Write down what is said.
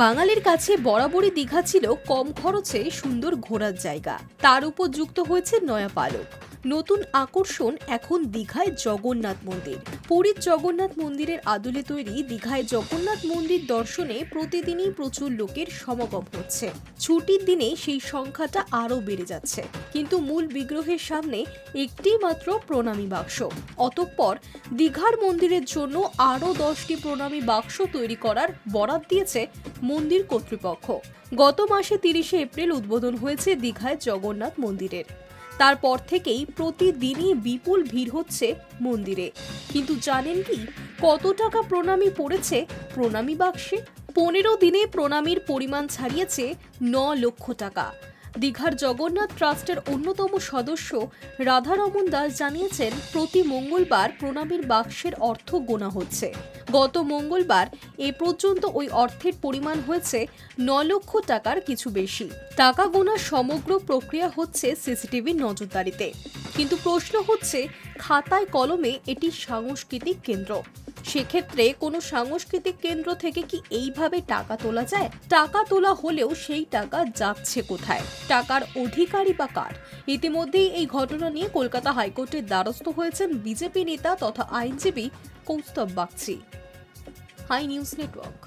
বাঙালির কাছে বরাবরই দীঘা ছিল কম খরচে সুন্দর ঘোরার জায়গা। তার উপর যুক্ত হয়েছে নয়া পালক। নতুন আকর্ষণ এখন দীঘায় জগন্নাথ মন্দির। পুরীর জগন্নাথ মন্দিরের আদলে তৈরি দীঘায় জগন্নাথ মন্দির দর্শনে প্রতিদিনই প্রচুর লোকের সমাগম হচ্ছে। ছুটির দিনে সেই সংখ্যাটা আরও বেড়ে যাচ্ছে, কিন্তু মূল বিগ্রহের সামনে একটি মাত্র প্রণামী বাক্স। অতঃপর দীঘার মন্দিরের জন্য আরও 10টি প্রণামী বাক্স তৈরি করার বরাত দিয়েছে মন্দির কর্তৃপক্ষ। গত মাসে 30শে এপ্রিল উদ্বোধন হয়েছে দীঘায় জগন্নাথ মন্দিরের। তারপর থেকেই প্রতিদিনই বিপুল ভিড় হচ্ছে মন্দিরে। কিন্তু জানেন কি কত টাকা প্রণামী পড়েছে প্রণামী বাক্সে? 15 দিনে প্রণামীর পরিমাণ ছাড়িয়েছে 9 লক্ষ টাকা। দীঘার জগন্নাথ ট্রাস্টের অন্যতম সদস্য রাধারমন দাস জানিয়েছেন, প্রতি মঙ্গলবার প্রণামীর বাক্সের অর্থ গোনা হচ্ছে। গত মঙ্গলবার এ পর্যন্ত ওই অর্থের পরিমাণ হয়েছে 9 লক্ষ টাকার কিছু বেশি। টাকা গোনার সমগ্র প্রক্রিয়া হচ্ছে সিসিটিভির নজরদারিতে। কিন্তু প্রশ্ন হচ্ছে, খাতায় কলমে এটি সাংস্কৃতিক কেন্দ্র, সেক্ষেত্রে কোনো সাংস্কৃতিক কেন্দ্র থেকে কি এইভাবে টাকা তোলা যায়? টাকা তোলা হলেও সেই টাকা যাচ্ছে কোথায়? টাকার অধিকারী বা কার? ইতিমধ্যেই এই ঘটনা নিয়ে কলকাতা হাইকোর্টের দ্বারস্থ হয়েছেন বিজেপি নেতা তথা আইনজীবী Kaustav Bagchi. Hi news network.